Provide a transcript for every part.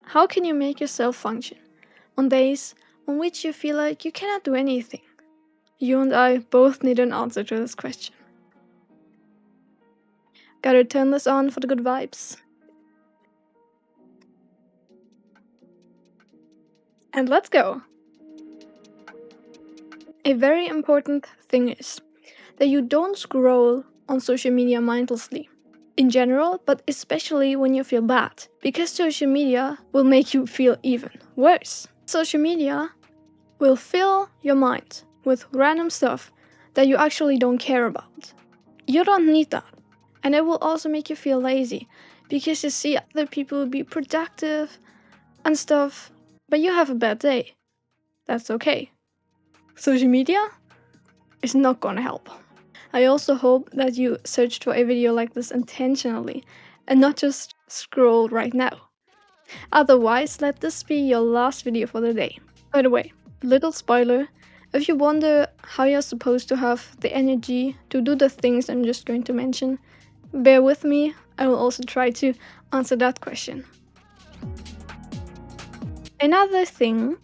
how can you make yourself function on days on which you feel like you cannot do anything? You and I both need an answer to this question. Gotta turn this on for the good vibes. And let's go! A very important thing is that you don't scroll on social media mindlessly. In general, but especially when you feel bad, because social media will make you feel even worse. Social media will fill your mind with random stuff that you actually don't care about. You don't need that. And it will also make you feel lazy, because you see other people be productive and stuff, but you have a bad day. That's okay. Social media is not gonna help. I also hope that you searched for a video like this intentionally and not just scroll right now. Otherwise, let this be your last video for the day. By the way, little spoiler, if you wonder how you're supposed to have the energy to do the things I'm just going to mention, bear with me, I will also try to answer that question. Another thing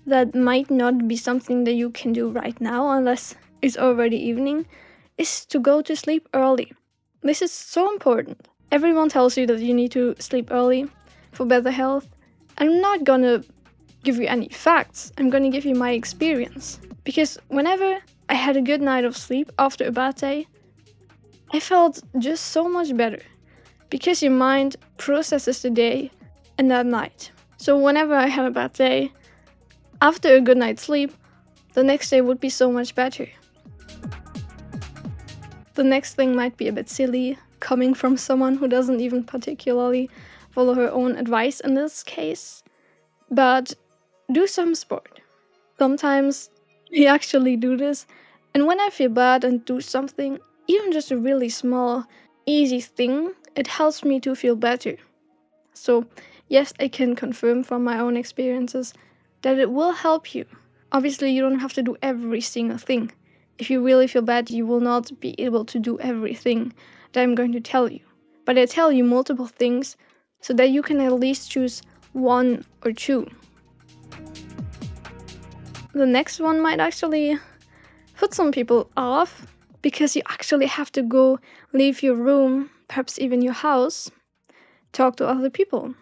that might not be something that you can do right now unless it's already evening is to go to sleep early. This is so important. Everyone tells you that you need to sleep early for better health. I'm not gonna give you any facts, I'm gonna give you my experience. Because whenever I had a good night of sleep after a bad day, I felt just so much better. Because your mind processes the day and that night. So whenever I had a bad day, after a good night's sleep, the next day would be so much better. The next thing might be a bit silly, coming from someone who doesn't even particularly follow her own advice in this case, but do some sport. Sometimes we actually do this, and when I feel bad and do something, even just a really small, easy thing, it helps me to feel better. So, yes, I can confirm from my own experiences that it will help you. Obviously, you don't have to do every single thing. If you really feel bad, you will not be able to do everything that I'm going to tell you. But I tell you multiple things so that you can at least choose one or two. The next one might actually put some people off because you actually have to go leave your room, perhaps even your house, talk to other people.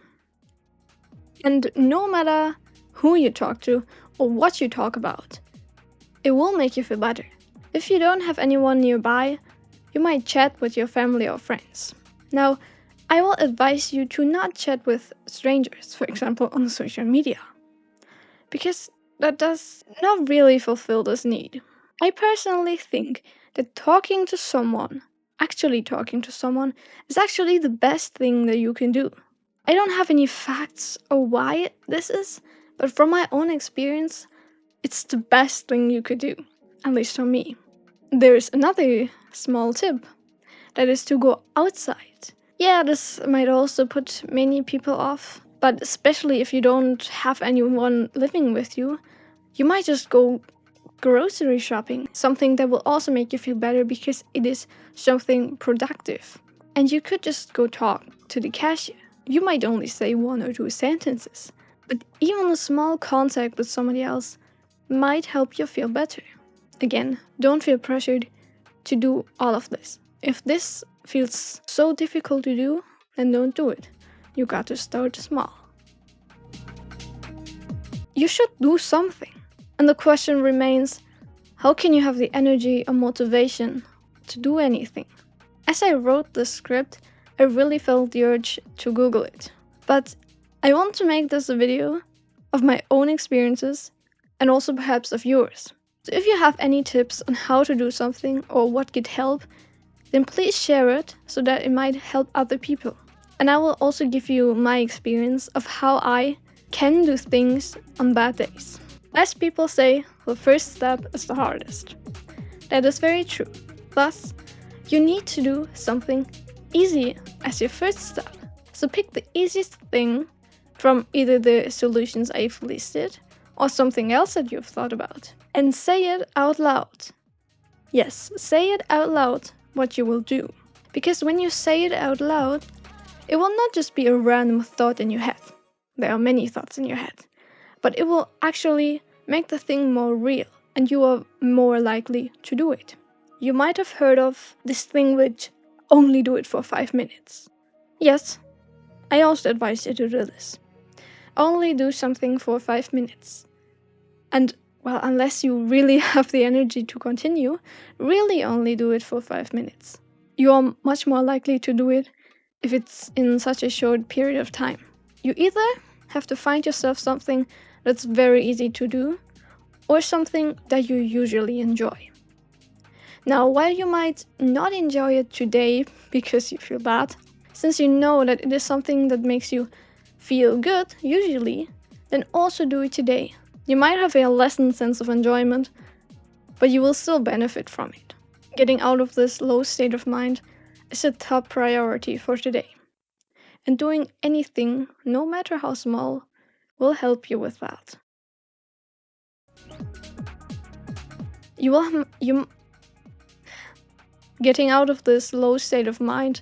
And no matter who you talk to or what you talk about, it will make you feel better. If you don't have anyone nearby, you might chat with your family or friends. Now, I will advise you to not chat with strangers, for example, on social media, because that does not really fulfill this need. I personally think that actually talking to someone, is actually the best thing that you can do. I don't have any facts or why this is, but from my own experience, it's the best thing you could do, at least for me. There's another small tip, that is to go outside. Yeah, this might also put many people off, but especially if you don't have anyone living with you, you might just go grocery shopping, something that will also make you feel better because it is something productive. And you could just go talk to the cashier. You might only say one or two sentences, but even a small contact with somebody else might help you feel better. Again, don't feel pressured to do all of this. If this feels so difficult to do, then don't do it. You got to start small. You should do something. And the question remains, how can you have the energy or motivation to do anything? As I wrote this script, I really felt the urge to Google it. But I want to make this a video of my own experiences and also perhaps of yours. So if you have any tips on how to do something or what could help, then please share it so that it might help other people. And I will also give you my experience of how I can do things on bad days. As people say, the first step is the hardest. That is very true. Thus, you need to do something easy as your first step. So pick the easiest thing from either the solutions I've listed or something else that you've thought about, and say it out loud. Yes, say it out loud what you will do. Because when you say it out loud, it will not just be a random thought in your head. there are many thoughts in your head, but it will actually make the thing more real and you are more likely to do it. You might have heard of this thing which only do it for 5 minutes. Yes, I also advise you to do this. Only do something for 5 minutes. And, well, unless you really have the energy to continue, really only do it for 5 minutes. You are much more likely to do it if it's in such a short period of time. You either have to find yourself something that's very easy to do, or something that you usually enjoy. Now, while you might not enjoy it today because you feel bad, since you know that it is something that makes you feel good, usually, then also do it today. You might have a lessened sense of enjoyment, but you will still benefit from it. Getting out of this low state of mind is a top priority for today. And doing anything, no matter how small, will help you with that. Getting out of this low state of mind